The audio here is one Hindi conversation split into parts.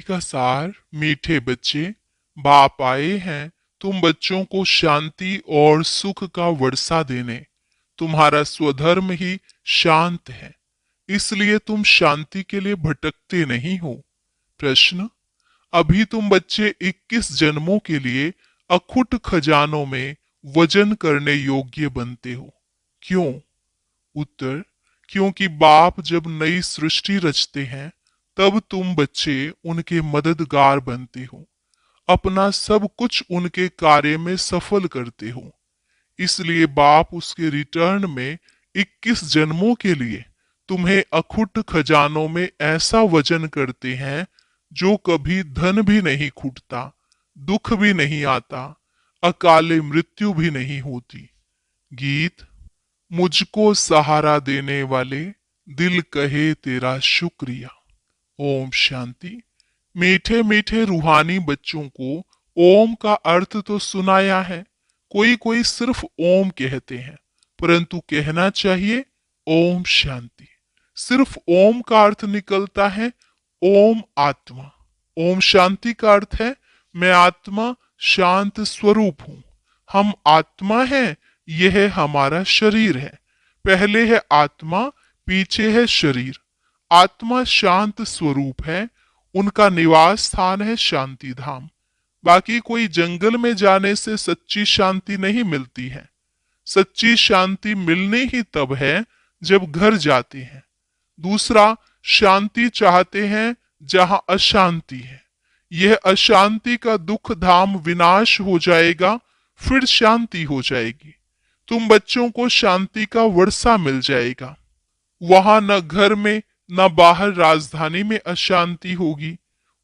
का सार। मीठे बच्चे, बाप आए हैं तुम बच्चों को शांति और सुख का वर्षा देने। तुम्हारा स्वधर्म ही शांत है, इसलिए तुम शांति के लिए भटकते नहीं हो। प्रश्न। अभी तुम बच्चे 21 जन्मों के लिए अखुट खजानों में वजन करने योग्य बनते हो। क्यों? उत्तर। क्योंकि बाप जब नई सृष्टि रचते हैं तब तुम बच्चे उनके मददगार बनते हो, अपना सब कुछ उनके कार्य में सफल करते हो। इसलिए बाप उसके रिटर्न में 21 जन्मों के लिए तुम्हें अखुट खजानों में ऐसा वजन करते हैं जो कभी धन भी नहीं खूटता, दुख भी नहीं आता, अकाले मृत्यु भी नहीं होती। गीत। मुझको सहारा देने वाले, दिल कहे तेरा शुक्रिया। ओम शांति। मीठे मीठे रूहानी बच्चों को ओम का अर्थ तो सुनाया है। कोई कोई सिर्फ ओम कहते हैं, परंतु कहना चाहिए ओम शांति। सिर्फ ओम का अर्थ निकलता है ओम आत्मा। ओम शांति का अर्थ है मैं आत्मा शांत स्वरूप हूं। हम आत्मा हैं, यह हमारा शरीर है। पहले है आत्मा, पीछे है शरीर। आत्मा शांत स्वरूप है, उनका निवास स्थान है शांति धाम। बाकी कोई जंगल में जाने से सच्ची शांति नहीं मिलती है। सच्ची शांति मिलनी ही तब है जब घर जाते हैं। दूसरा, शांति चाहते हैं जहां अशांति है। यह अशांति का दुख धाम विनाश हो जाएगा, फिर शांति हो जाएगी। तुम बच्चों को शांति का वर्षा मिल जाएगा। वहां न घर में न बाहर राजधानी में अशांति होगी।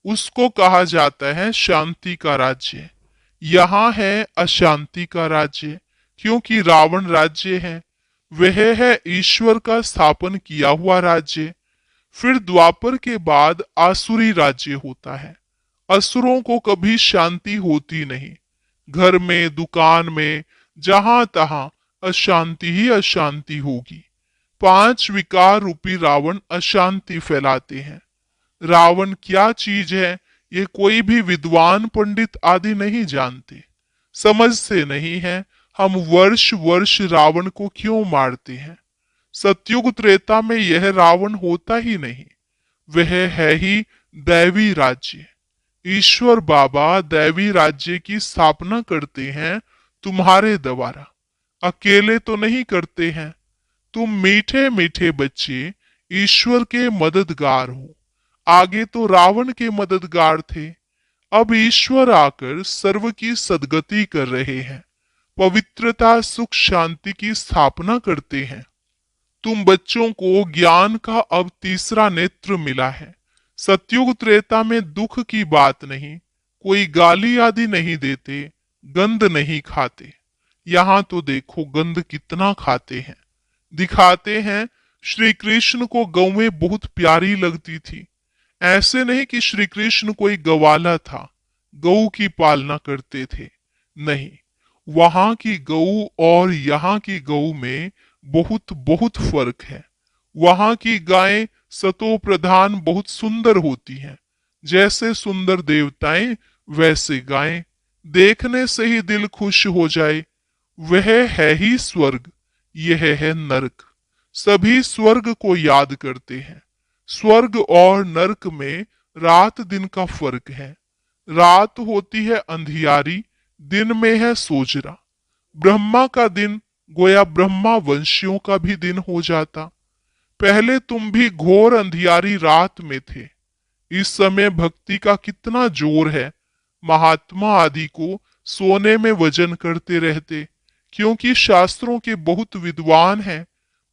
उसको कहा जाता है शांति का राज्य। यहाँ है अशांति का राज्य, क्योंकि रावण राज्य है। वह है ईश्वर का स्थापन किया हुआ राज्य। फिर द्वापर के बाद आसुरी राज्य होता है। असुरों को कभी शांति होती नहीं। घर में, दुकान में, जहां तहां अशांति ही अशांति होगी। 5 विकार रूपी रावण अशांति फैलाते हैं। रावण क्या चीज है ये कोई भी विद्वान पंडित आदि नहीं जानते, समझते नहीं है। हम वर्ष वर्ष रावण को क्यों मारते हैं? सतयुग त्रेता में यह रावण होता ही नहीं। वह है ही दैवी राज्य। ईश्वर बाबा दैवी राज्य की स्थापना करते हैं तुम्हारे द्वारा, अकेले तो नहीं करते हैं। तुम मीठे मीठे बच्चे ईश्वर के मददगार हो। आगे तो रावण के मददगार थे, अब ईश्वर आकर सर्व की सदगति कर रहे हैं, पवित्रता सुख शांति की स्थापना करते हैं। तुम बच्चों को ज्ञान का अब तीसरा नेत्र मिला है। सतयुग त्रेता में दुख की बात नहीं, कोई गाली आदि नहीं देते, गंध नहीं खाते। यहाँ तो देखो गंध कितना खाते हैं। दिखाते हैं श्री कृष्ण को गौएं बहुत प्यारी लगती थी। ऐसे नहीं कि श्री कृष्ण कोई गवाला था, गऊ की पालना करते थे। नहीं, वहां की गऊ और यहाँ की गऊ में बहुत बहुत फर्क है। वहां की गायें सतो प्रधान बहुत सुंदर होती हैं। जैसे सुंदर देवताएं वैसे गायें। देखने से ही दिल खुश हो जाए। वह है ही स्वर्ग, यह है नरक। सभी स्वर्ग को याद करते हैं। स्वर्ग और नरक में रात दिन का फर्क है। रात होती है अंधियारी, दिन में है सोजरा। ब्रह्मा का दिन गोया ब्रह्मा वंशियों का भी दिन हो जाता। पहले तुम भी घोर अंधियारी रात में थे। इस समय भक्ति का कितना जोर है। महात्मा आदि को सोने में वजन करते रहते, क्योंकि शास्त्रों के बहुत विद्वान हैं।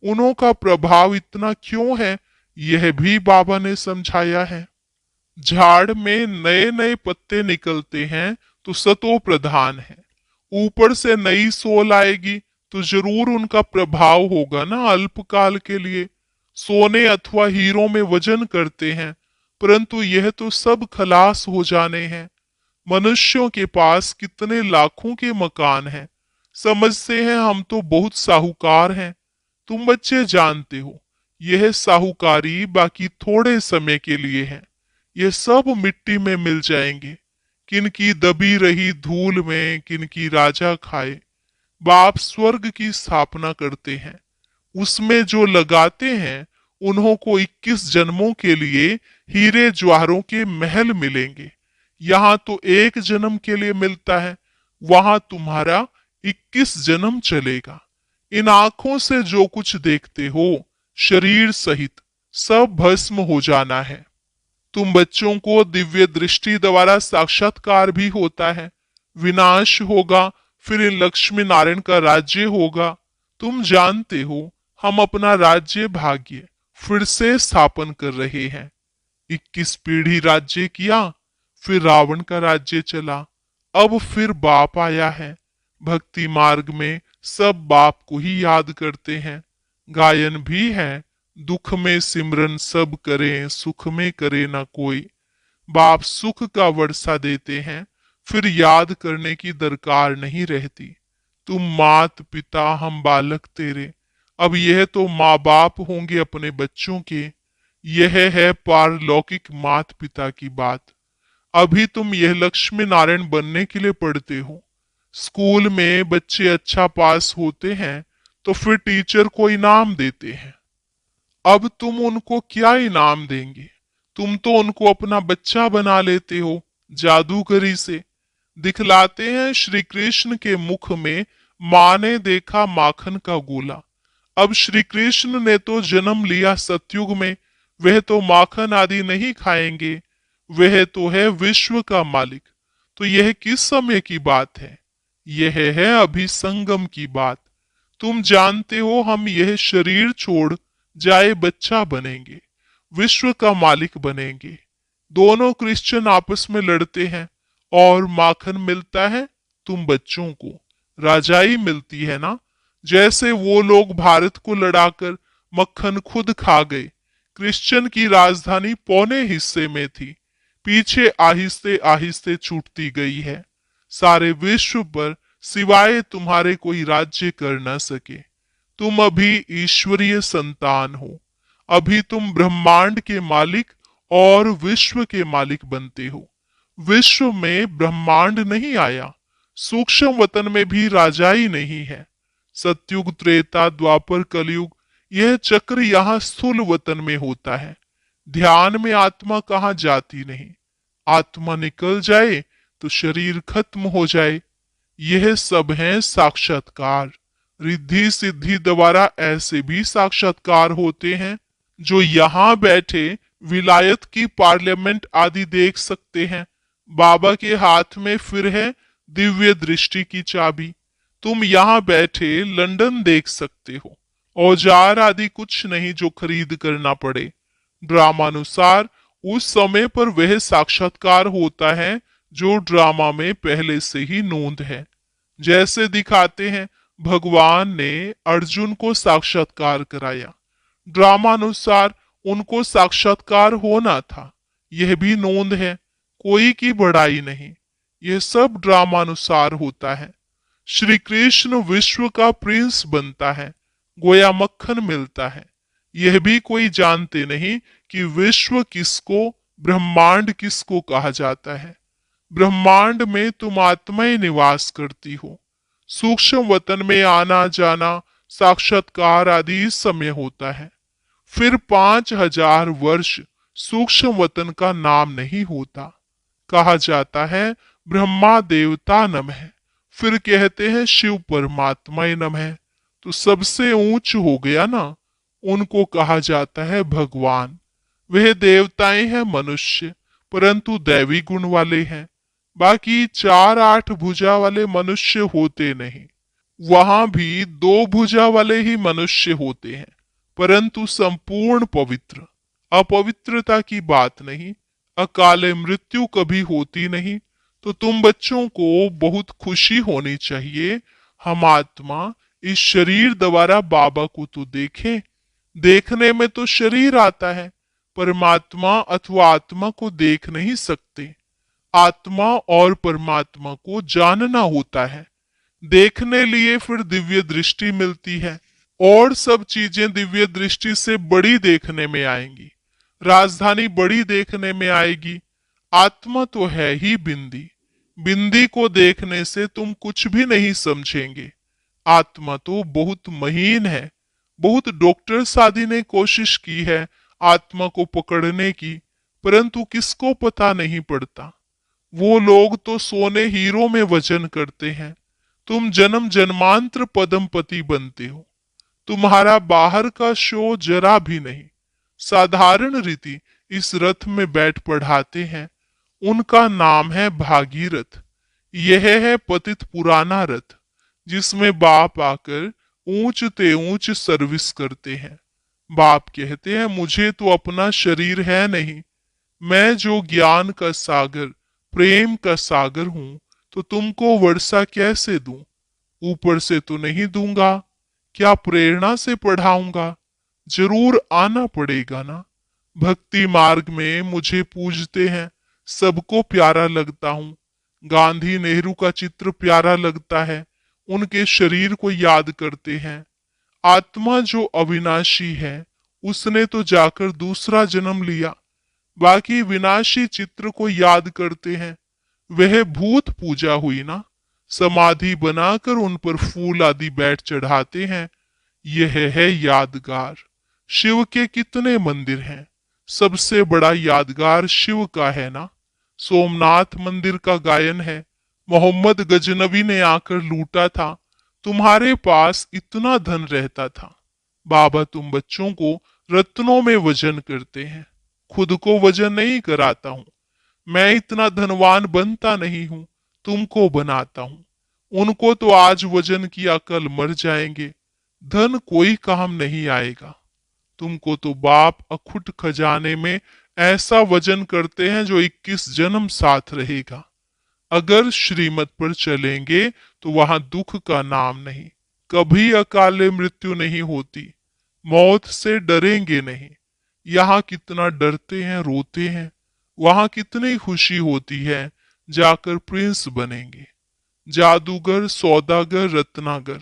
उन्हों का प्रभाव इतना क्यों है, यह भी बाबा ने समझाया है। झाड़ में नए नए पत्ते निकलते हैं तो सतो प्रधान है। ऊपर से नई सोल आएगी तो जरूर उनका प्रभाव होगा ना अल्पकाल के लिए। सोने अथवा हीरों में वजन करते हैं, परंतु यह तो सब खलास हो जाने हैं। मनुष्यों के पास कितने लाखों के मकान हैं, समझते हैं हम तो बहुत साहूकार हैं। तुम बच्चे जानते हो यह साहूकारी बाकी थोड़े समय के लिए है। ये सब मिट्टी में मिल जाएंगे। किनकी दबी रही धूल में किनकी राजा खाए। बाप स्वर्ग की स्थापना करते हैं, उसमें जो लगाते हैं उन्हों को 21 जन्मों के लिए हीरे ज्वाहरों के महल मिलेंगे। यहाँ तो एक जन्म के लिए मिलता है, वहां तुम्हारा 21 जन्म चलेगा। इन आंखों से जो कुछ देखते हो शरीर सहित सब भस्म हो जाना है। तुम बच्चों को दिव्य दृष्टि द्वारा साक्षात्कार भी होता है। विनाश होगा, फिर इन लक्ष्मी नारायण का राज्य होगा। तुम जानते हो हम अपना राज्य भाग्य फिर से स्थापन कर रहे हैं। 21 पीढ़ी राज्य किया, फिर रावण का राज्य चला, अब फिर बाप आया है। भक्ति मार्ग में सब बाप को ही याद करते हैं। गायन भी है, दुख में सिमरन सब करें, सुख में करे ना कोई। बाप सुख का वर्षा देते हैं, फिर याद करने की दरकार नहीं रहती। तुम मात पिता हम बालक तेरे। अब यह तो माँ बाप होंगे अपने बच्चों के। यह है पारलौकिक मात पिता की बात। अभी तुम यह लक्ष्मी नारायण बनने के लिए पढ़ते हो। स्कूल में बच्चे अच्छा पास होते हैं तो फिर टीचर को इनाम देते हैं। अब तुम उनको क्या इनाम देंगे? तुम तो उनको अपना बच्चा बना लेते हो जादूगरी से। दिखलाते हैं श्री कृष्ण के मुख में माँ ने देखा माखन का गोला। अब श्री कृष्ण ने तो जन्म लिया सतयुग में, वह तो माखन आदि नहीं खाएंगे, वह तो है विश्व का मालिक। तो यह किस समय की बात है? यह है अभी संगम की बात। तुम जानते हो हम यह शरीर छोड़ जाए बच्चा बनेंगे, विश्व का मालिक बनेंगे। दोनों क्रिश्चियन आपस में लड़ते हैं और माखन मिलता है तुम बच्चों को, राजाई मिलती है ना। जैसे वो लोग भारत को लड़ाकर मक्खन खुद खा गए। क्रिश्चियन की राजधानी पौने हिस्से में थी, पीछे आहिस्ते आहिस्ते छूटती गई है। सारे विश्व पर सिवाय तुम्हारे कोई राज्य कर न सके। तुम अभी ईश्वरीय संतान हो। अभी तुम ब्रह्मांड के मालिक और विश्व के मालिक बनते हो। विश्व में ब्रह्मांड नहीं आया, सूक्ष्म वतन में भी राजाई नहीं है। सतयुग त्रेता द्वापर कलयुग यह चक्र यहाँ स्थूल वतन में होता है। ध्यान में आत्मा कहाँ जाती नहीं। आत्मा निकल जाए तो शरीर खत्म हो जाए। यह सब है साक्षात्कार। रिद्धि सिद्धि द्वारा ऐसे भी साक्षात्कार होते हैं जो यहाँ बैठे विलायत की पार्लियामेंट आदि देख सकते हैं। बाबा के हाथ में फिर है दिव्य दृष्टि की चाबी। तुम यहाँ बैठे लंदन देख सकते हो। औजार आदि कुछ नहीं जो खरीद करना पड़े। ड्रामानुसार उस समय पर वह साक्षात्कार होता है जो ड्रामा में पहले से ही नोंद है। जैसे दिखाते हैं भगवान ने अर्जुन को साक्षात्कार कराया, ड्रामानुसार उनको साक्षात्कार होना था, यह भी नोंद है। कोई की बड़ाई नहीं, यह सब ड्रामानुसार होता है। श्री कृष्ण विश्व का प्रिंस बनता है, गोया मक्खन मिलता है। यह भी कोई जानते नहीं कि विश्व किसको, ब्रह्मांड किसको कहा जाता है। ब्रह्मांड में तुम आत्माएं निवास करती हो। सूक्ष्म वतन में आना जाना साक्षात्कार आदि इस समय होता है। फिर 5000 वर्ष सूक्ष्म वतन का नाम नहीं होता। कहा जाता है ब्रह्मा देवता नमः, फिर कहते हैं शिव परमात्मा नमः। तो सबसे ऊंच हो गया ना, उनको कहा जाता है भगवान। वह देवताएं हैं मनुष्य, परंतु दैवी गुण वाले हैं। बाकी 4-8 भुजा वाले मनुष्य होते नहीं। वहां भी 2 भुजा वाले ही मनुष्य होते हैं, परंतु संपूर्ण पवित्र। अपवित्रता की बात नहीं, अकाले मृत्यु कभी होती नहीं। तो तुम बच्चों को बहुत खुशी होनी चाहिए। हम आत्मा इस शरीर द्वारा बाबा को तो देखें। देखने में तो शरीर आता है, परमात्मा अथवा आत्मा को देख नहीं सकते। आत्मा और परमात्मा को जानना होता है। देखने लिए फिर दिव्य दृष्टि मिलती है, और सब चीजें दिव्य दृष्टि से बड़ी देखने में आएंगी। राजधानी बड़ी देखने में आएगी, आत्मा तो है ही बिंदी। बिंदी को देखने से तुम कुछ भी नहीं समझेंगे। आत्मा तो बहुत महीन है। बहुत डॉक्टर्स आदि ने कोशिश की है आत्मा को पकड़ने की, परंतु किसको पता नहीं पड़ता। वो लोग तो सोने हीरो में वजन करते हैं। तुम जन्म जन्मांतर पदमपति बनते हो। तुम्हारा बाहर का शो जरा भी नहीं। साधारण रीति इस रथ में बैठ पढ़ाते हैं। उनका नाम है भागीरथ। यह है पतित पुराना रथ, जिसमें बाप आकर ऊंच ते ऊंच सर्विस करते हैं। बाप कहते हैं मुझे तो अपना शरीर है नहीं। मैं जो ज्ञान का सागर, प्रेम का सागर हूं, तो तुमको वर्षा कैसे दूं? ऊपर से तो नहीं दूंगा। क्या प्रेरणा से पढ़ाऊंगा? जरूर आना पड़ेगा ना। भक्ति मार्ग में मुझे पूजते हैं, सबको प्यारा लगता हूं। गांधी नेहरू का चित्र प्यारा लगता है, उनके शरीर को याद करते हैं। आत्मा जो अविनाशी है, उसने तो जाकर दूसरा जन्म लिया। बाकी विनाशी चित्र को याद करते हैं। वह भूत पूजा हुई ना। समाधि बनाकर उन पर फूल आदि बैठ चढ़ाते हैं। यह है यादगार। शिव के कितने मंदिर हैं, सबसे बड़ा यादगार शिव का है ना। सोमनाथ मंदिर का गायन है, मोहम्मद गजनबी ने आकर लूटा था। तुम्हारे पास इतना धन रहता था। बाबा तुम बच्चों को रत्नों में वजन करते हैं, खुद को वजन नहीं कराता हूं। मैं इतना धनवान बनता नहीं हूं, तुमको बनाता हूं। उनको तो आज वजन किया कल मर जाएंगे। धन कोई काम नहीं आएगा। तुमको तो बाप अखुट खजाने में ऐसा वजन करते हैं जो 21 जन्म साथ रहेगा। अगर श्रीमत पर चलेंगे तो वहां दुख का नाम नहीं, कभी अकाले मृत्यु नहीं होती। मौत से डरेंगे नहीं। यहाँ कितना डरते हैं, रोते हैं। वहां कितनी खुशी होती है, जाकर प्रिंस बनेंगे। जादूगर, सौदागर, रत्नागर,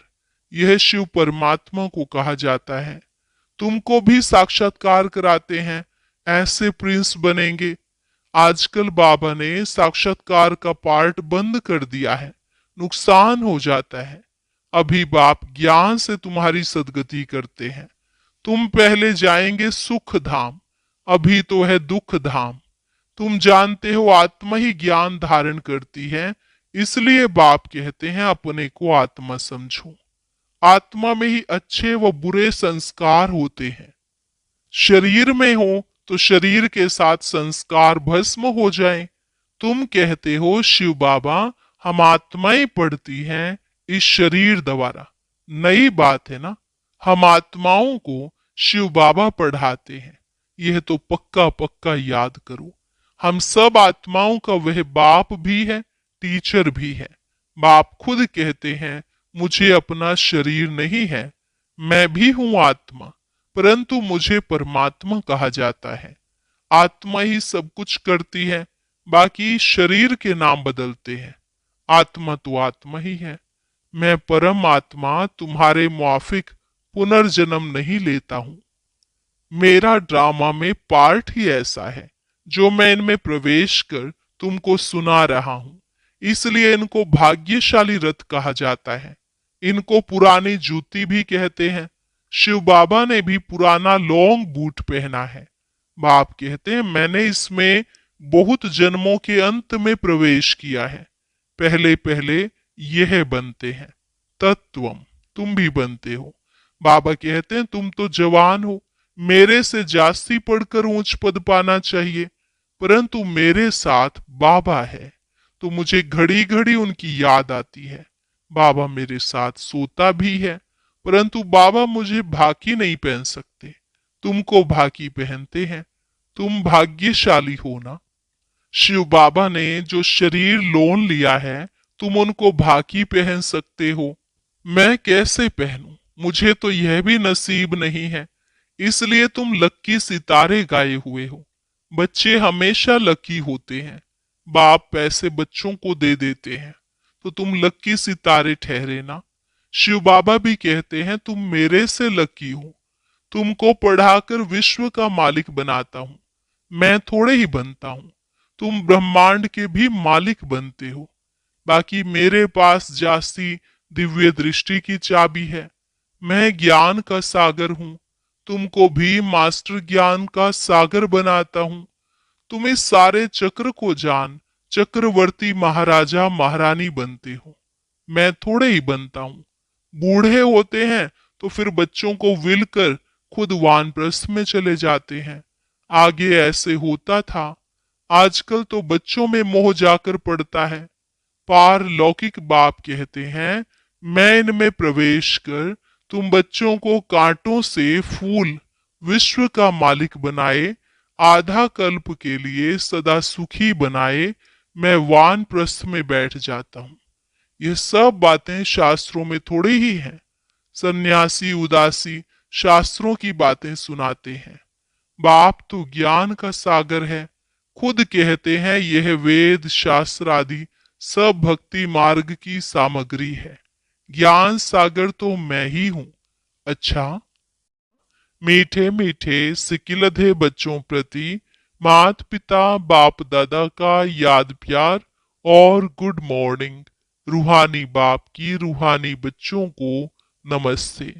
यह शिव परमात्मा को कहा जाता है। तुमको भी साक्षात्कार कराते हैं, ऐसे प्रिंस बनेंगे। आजकल बाबा ने साक्षात्कार का पार्ट बंद कर दिया है, नुकसान हो जाता है। अभी बाप ज्ञान से तुम्हारी सदगति करते हैं। तुम पहले जाएंगे सुख धाम, अभी तो है दुख धाम। तुम जानते हो आत्मा ही ज्ञान धारण करती है, इसलिए बाप कहते हैं अपने को आत्मा समझो। आत्मा में ही अच्छे व बुरे संस्कार होते हैं। शरीर में हो तो शरीर के साथ संस्कार भस्म हो जाएं। तुम कहते हो शिव बाबा हम आत्माएं पढ़ती हैं इस शरीर द्वारा। नई बात है ना। हम आत्माओं को शिव बाबा पढ़ाते हैं, यह तो पक्का पक्का याद करो। हम सब आत्माओं का वह बाप भी है, टीचर भी है। बाप खुद कहते हैं मुझे अपना शरीर नहीं है, मैं भी हूं आत्मा, परंतु मुझे परमात्मा कहा जाता है। आत्मा ही सब कुछ करती है, बाकी शरीर के नाम बदलते हैं। आत्मा तो आत्मा ही है। मैं परम आत्मा तुम्हारे मुआफिक पुनर्जन्म नहीं लेता हूं। मेरा ड्रामा में पार्ट ही ऐसा है जो मैं इनमें प्रवेश कर तुमको सुना रहा हूं। इसलिए इनको भाग्यशाली रथ कहा जाता है। इनको पुरानी जूती भी कहते हैं। शिव बाबा ने भी पुराना लॉन्ग बूट पहना है। बाप कहते हैं मैंने इसमें बहुत जन्मों के अंत में प्रवेश किया है। पहले पहले यह बनते हैं। तत्वम, तुम भी बनते हो। बाबा कहते हैं तुम तो जवान हो, मेरे से जास्ती पढ़कर ऊंच पद पाना चाहिए, परंतु मेरे साथ बाबा है तो मुझे घड़ी घड़ी उनकी याद आती है। बाबा मेरे साथ सोता भी है, परंतु बाबा मुझे भाकी नहीं पहन सकते। तुमको भाकी पहनते हैं। तुम भाग्यशाली हो ना। शिव बाबा ने जो शरीर लोन लिया है, तुम उनको भाकी पहन सकते हो। मैं कैसे पहनूं? मुझे तो यह भी नसीब नहीं है। इसलिए तुम लक्की सितारे गाए हुए हो। बच्चे हमेशा लकी होते हैं। बाप पैसे बच्चों को दे देते हैं, तो तुम लक्की सितारे ठहरे ना। शिव बाबा भी कहते हैं तुम मेरे से लकी हो। तुमको पढ़ाकर विश्व का मालिक बनाता हूं। मैं थोड़े ही बनता हूँ, तुम ब्रह्मांड के भी मालिक बनते हो। बाकी मेरे पास जास्ती दिव्य दृष्टि की चाबी है। मैं ज्ञान का सागर हूँ, तुमको भी मास्टर ज्ञान का सागर बनाता हूँ। तुम इस सारे चक्र को जान चक्रवर्ती महाराजा महारानी बनते हो। मैं थोड़े ही बनता हूँ। बूढ़े होते हैं तो फिर बच्चों को विल कर खुद वानप्रस्थ में चले जाते हैं। आगे ऐसे होता था। आजकल तो बच्चों में मोह जाकर पड़ता है। पारलौकिक बाप कहते हैं, मैं इनमें प्रवेश कर तुम बच्चों को कांटों से फूल विश्व का मालिक बनाए, आधा कल्प के लिए सदा सुखी बनाए, मैं वानप्रस्थ में बैठ जाता हूँ। ये सब बातें शास्त्रों में थोड़ी ही हैं। सन्यासी उदासी शास्त्रों की बातें सुनाते हैं। बाप तो ज्ञान का सागर है। खुद कहते हैं यह वेद शास्त्र आदि सब भक्ति मार्ग की सामग्री है। ज्ञान सागर तो मैं ही हूँ। अच्छा, मीठे मीठे सिकिलधे बच्चों प्रति मात पिता बाप दादा का याद प्यार और गुड मॉर्निंग। रूहानी बाप की रूहानी बच्चों को नमस्ते।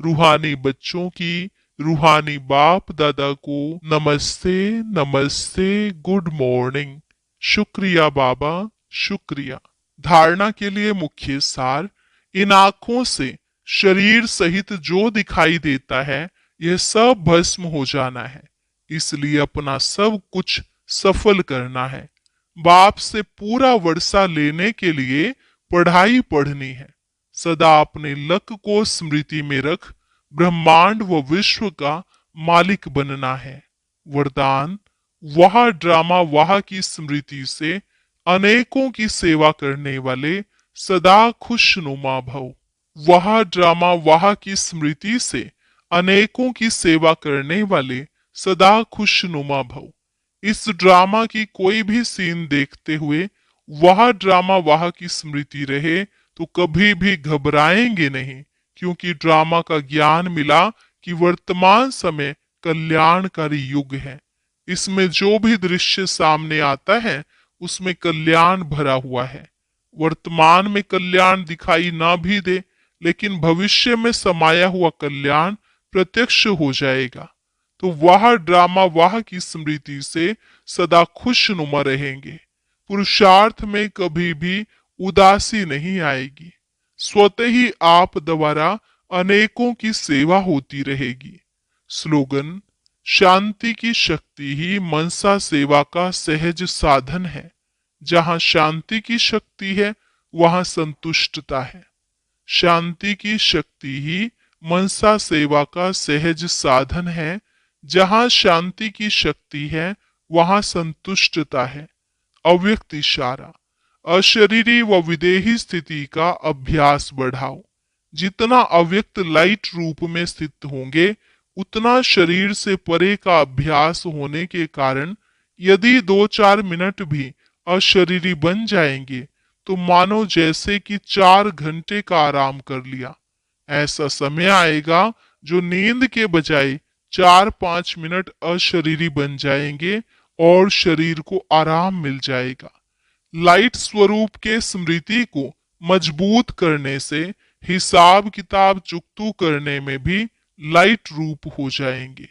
रूहानी बच्चों की रूहानी बाप दादा को नमस्ते नमस्ते, गुड मॉर्निंग। शुक्रिया बाबा, शुक्रिया। धारणा के लिए मुख्य सार, इन आंखों से शरीर सहित जो दिखाई देता है यह सब भस्म हो जाना है। इसलिए अपना सब कुछ सफल करना है। बाप से पूरा वर्षा लेने के लिए पढ़ाई पढ़नी है। सदा अपने लक को स्मृति में रख ब्रह्मांड व विश्व का मालिक बनना है। वरदान, वह ड्रामा वाह की स्मृति से अनेकों की सेवा करने वाले सदा खुशनुमा भव। वह ड्रामा वाह की स्मृति से अनेकों की सेवा करने वाले सदा खुशनुमा भव। इस ड्रामा की कोई भी सीन देखते हुए वह ड्रामा वाह की स्मृति रहे तो कभी भी घबराएंगे नहीं, क्योंकि ड्रामा का ज्ञान मिला कि वर्तमान समय कल्याणकारी युग है। इसमें जो भी दृश्य सामने आता है उसमें कल्याण भरा हुआ है। वर्तमान में कल्याण दिखाई ना भी दे, लेकिन भविष्य में समाया हुआ कल्याण प्रत्यक्ष हो जाएगा। तो वह ड्रामा वाह की स्मृति से सदा खुशनुमा रहेंगे। पुरुषार्थ में कभी भी उदासी नहीं आएगी। स्वतः ही आप द्वारा अनेकों की सेवा होती रहेगी। स्लोगन, शांति की शक्ति ही मनसा सेवा का सहज साधन है। जहां शांति की शक्ति है वहां संतुष्टता है। शांति की शक्ति ही मनसा सेवा का सहज साधन है। जहां शांति की शक्ति है वहां संतुष्टता है। अव्यक्त इशारा, अशरीरी व विदेही स्थिति का अभ्यास बढ़ाओ। जितना अव्यक्त लाइट रूप में स्थित होंगे उतना शरीर से परे का अभ्यास होने के कारण यदि 2-4 मिनट भी अशरीरी बन जाएंगे तो मानो जैसे कि 4 घंटे का आराम कर लिया। ऐसा समय आएगा जो नींद के बजाय 4-5 मिनट अशरीरी बन जाएंगे और शरीर को आराम मिल जाएगा। लाइट स्वरूप के स्मृति को मजबूत करने से हिसाब किताब चुकतू करने में भी लाइट रूप हो जाएंगे।